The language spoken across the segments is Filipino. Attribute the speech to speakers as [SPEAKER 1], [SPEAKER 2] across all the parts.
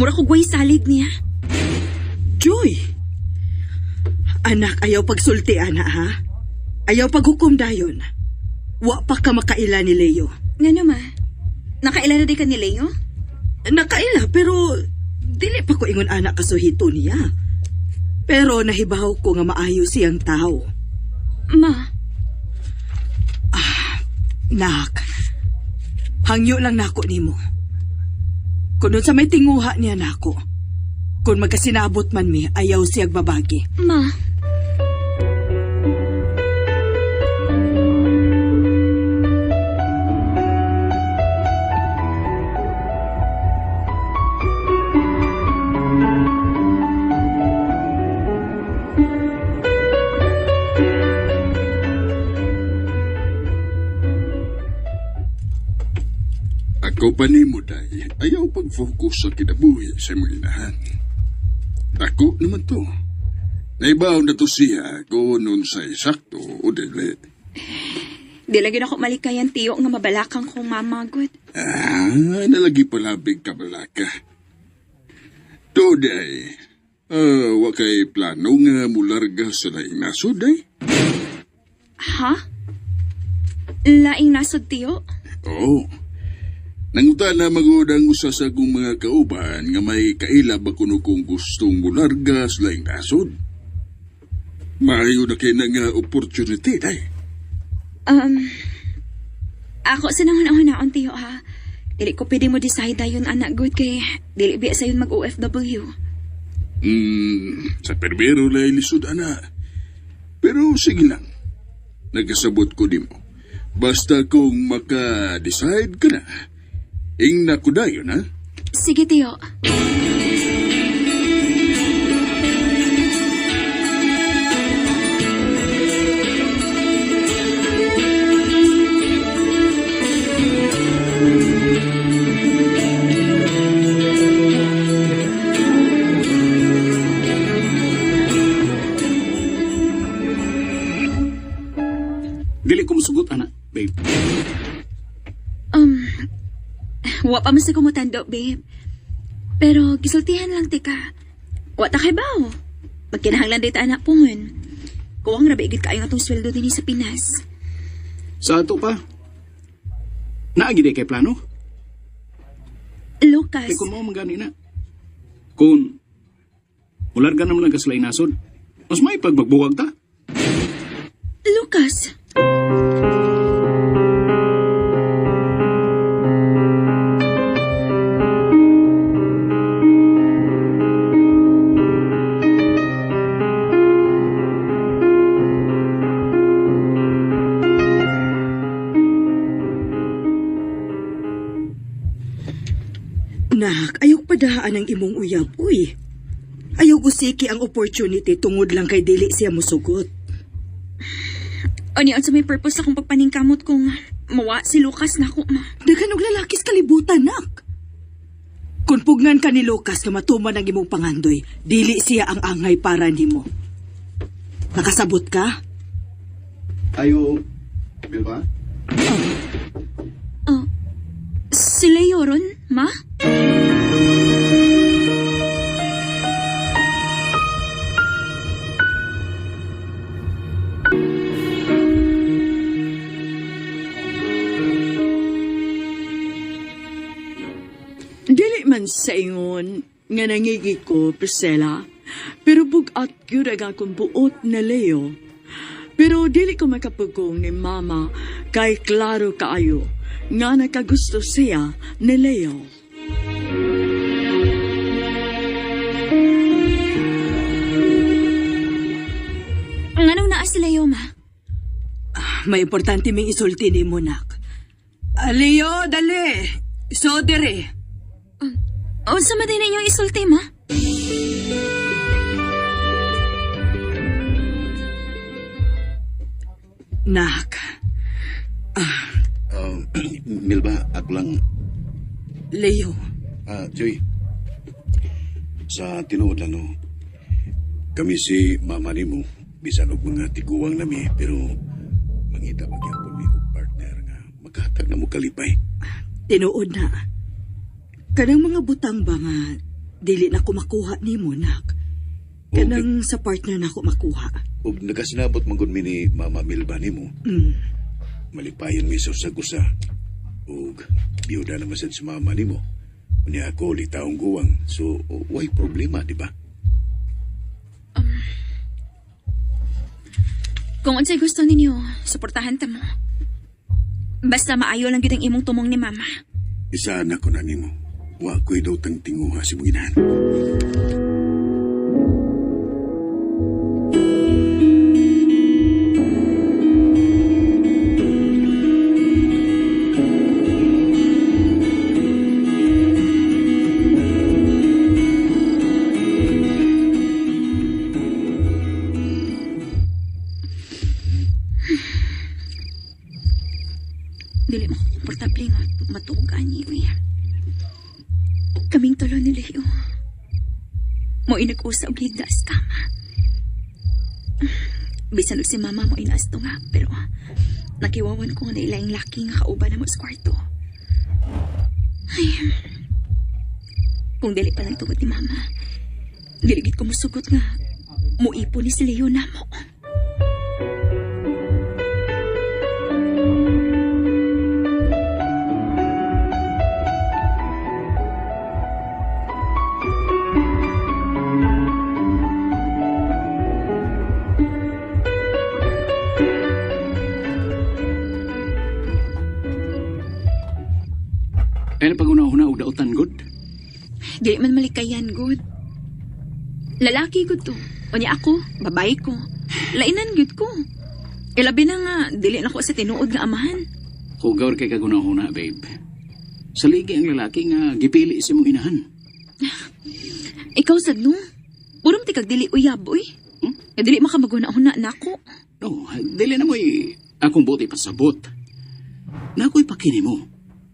[SPEAKER 1] Mura ko gway salig niya.
[SPEAKER 2] Joy! Anak, ayaw pagsulti, ana, ha? Ayaw paghukom dayon. Wa pa ka makaila ni Leo.
[SPEAKER 1] Ngano ma? Nakaila na di ka ni Leo?
[SPEAKER 2] Nakaila, pero dili pa ko ingon anak kasuhito niya. Pero nahibaw ko nga maayo siyang tao.
[SPEAKER 1] Ma,
[SPEAKER 2] Nak, hangyo lang nako nimo. Kung sa may tinguha niya nako, kung magkasinabot man mi, ayaw siyang babagi.
[SPEAKER 1] ma.
[SPEAKER 3] Ako pa ni mo, day. Ayaw pag-focus sa kinabuhi sa mga inahan. Ako naman to. Naibaw na to siya kung nun sa isakto o dili.
[SPEAKER 1] Di lagi na ako malikayan tiyo nga mabalakang kong mamagod.
[SPEAKER 3] Nalagi palabig ka balaka. To, day. Wakay plano nga mularga sa laing nasod, day.
[SPEAKER 1] Ha? Laing nasod tiyo?
[SPEAKER 3] Oo. Nanguta na magudang usa sa akong mga kauban nga may kailab ako kung gustong mularga sa laing nasod. Maayo na kayo nga opportunity, day.
[SPEAKER 1] Ako sinanghon-ahonaon tiyo ha. Dili ko pwede mo decide dayon anak good kay dili biya sayon mag-OFW.
[SPEAKER 3] Sa perbero lay lisod, ana. Pero sige lang. Nagkasabot ko di mo. Basta kung maka-decide ka na, ingna ko dayon, ha?
[SPEAKER 1] Sige tiyo.
[SPEAKER 4] Dili ko musugot, anak, babe.
[SPEAKER 1] Wa pa man sa kumutando, babe. Pero gisultihan lang tika. Wa ta kay baw. Magkinahanglan dito anak pohon. Kuwang rabi igit kayo atong sweldo din sa Pinas.
[SPEAKER 4] Sa ato pa, naagi di kay plano?
[SPEAKER 1] Lucas,
[SPEAKER 4] Kaya kung mo magani na. Kung mularga naman lang kaslay nasod, mas may pagbagbuwag ta.
[SPEAKER 1] Lucas.
[SPEAKER 2] Nak, ayaw padaan ang imong uyab, uy. Ayaw gusiki ang opportunity tungod lang kay dili siya musugot.
[SPEAKER 1] O niyan sa may purpose akong pagpaningkamot kung mawa si Lucas na ako, ma.
[SPEAKER 2] Daghan og lalakis kalibutan, nak. Kung pugnan ka ni Lucas nga matuman ang imong pangandoy, dili siya ang angay para nimo. Nakasabot ka?
[SPEAKER 4] Ayo, ba?
[SPEAKER 1] Si Leo ron, ma?
[SPEAKER 5] Dili man sa ingon nga nangigi ko, Priscilla, pero bugat yun ang akong buot na Leo. Pero dili ko makapugong ni Mama kay klaro kaayo nga nakagusto siya ni Leo.
[SPEAKER 1] Anong naa si Leo, ma?
[SPEAKER 2] May importante ming isulti ni mo, nak. Leo, dali. So, dire.
[SPEAKER 1] O sa maday na inyong isulti, ma?
[SPEAKER 2] Nak.
[SPEAKER 6] Milba, ako lang.
[SPEAKER 2] Leo.
[SPEAKER 6] Joy, sa tinuod lang, no, kami si mama ni mo, bisan og mga tiguang nami, pero mangita magyapon mi og partner nga maghatag na mo kalipay.
[SPEAKER 2] Tinuod na. Kanang mga butang ba nga dili na ko makuha nimo nak. Kanang sa partner na ko makuha.
[SPEAKER 6] Ug nakasinabot man gud mi ni Mama Milba nimo.
[SPEAKER 2] Mm.
[SPEAKER 6] Malipayon mi sa gusa. Ug biyuda naman sad si mama nimo. Unya ako litaong guwang. So way problema, di ba?
[SPEAKER 1] Kung unsay gusto ninyo, suportahan ta mo. Basta maayo lang gyud ang imong tumong ni mama.
[SPEAKER 6] Isa na ko na nimo. Wa ko'y daw tang tinguha si mong inahan.
[SPEAKER 1] Dili mo komportable nga matuog ani uy. Kaming tulo ni Leo. Mo inag-usab ligda sa kama. Bisan og si mama mo inasto nga, pero nakiwawan ko na ilaing laki nga kauban na mo sa kwarto. Ay, kung dili pa lang tungod ni mama, dili gid ko musugot nga muipon ni si Leo na mo.
[SPEAKER 4] Kaya pag-una-una og dautan good.
[SPEAKER 1] Dili man malikayan, good. Lalaki gud to. Unya ako, babae ko. Lainan gud ko. Ilabi na nga, dili na ko sa tinuod nga amahan.
[SPEAKER 4] Hugaw kay kaguna-una, babe. Sa ligi ang lalaki nga gipili si mong inahan.
[SPEAKER 1] Ikaw sad no? Purom ti kag dili uyab, uy. Nga dili makamaguna-una na ako.
[SPEAKER 4] No, dili na mo'y akong buti pasabot. Na ako'y pakini mo.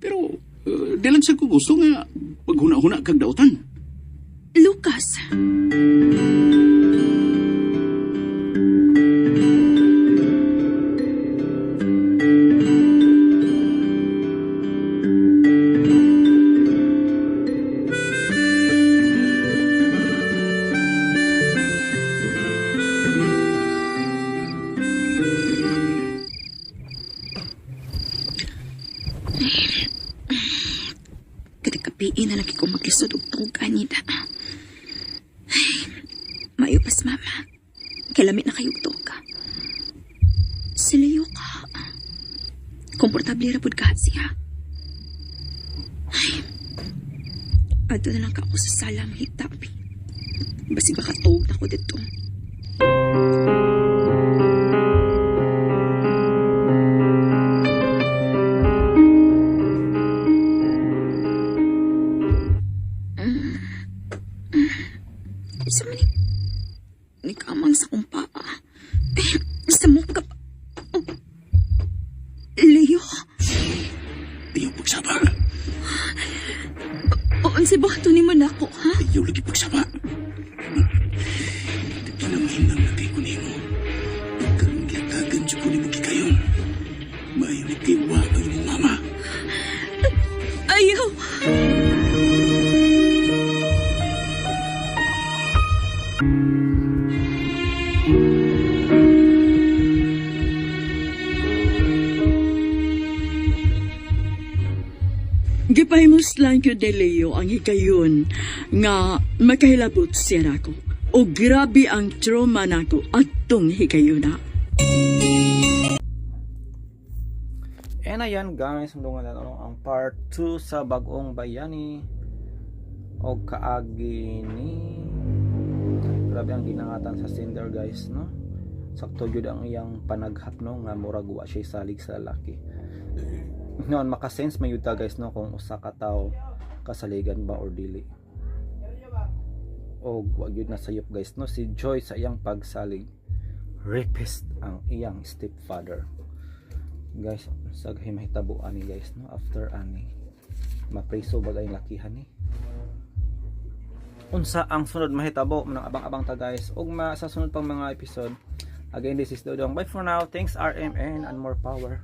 [SPEAKER 4] Pero, di lang sa ko gusto nga paghuna-huna kag dautan.
[SPEAKER 1] Lucas. Kadikapiin na lagi ko maglisod og tungog kanina. Mayo pas mama. Kalamit na kayong toga. Silayo ka. Komportable ra pud ka siya. Ay. Ato na lang ka ako sa salam hitapi. Basig makatog na ko dito. Sa maning nikamang sa kumpa. Sa muka pa. Oh. Leo.
[SPEAKER 6] Ayaw pagsaba.
[SPEAKER 1] O si bato ni mo na ako, ha?
[SPEAKER 6] Ayaw lagi pagsaba. Kinamahinang lagi ko nimo. Karong gilatagan siya ko nimo gikayon. Maayo ni kiwa ang imong mama.
[SPEAKER 1] Ayaw.
[SPEAKER 5] Gipahimos lang yun ni Leo ang hikayon nga makahilabot siya nako. O grabe ang trauma nako atong hikayon na.
[SPEAKER 7] And ayan guys, mundungan na ang part 2 sa Bagong Bayani o kaagi ni grabe ang ginangatan sa Cinder guys, no? Sakto jud ang iyang panaghat, no, nga murag wa siya salig sa lalaki. Noon makasense may yuta guys, no, kung usa ka tawo kasaligan ba or dili. O wag yun na sayop guys, no, si Joy sa iyang pagsalig rapist ang iyang stepfather guys. Sa mahitabo ani guys, no, after ani mapreso bagay lakihan ni. Unsa ang sunod mahitabo nang abang-abang ta guys, ug sa sunod pang mga episode. Again, this is Dodong. Bye for now. Thanks RMN and more power.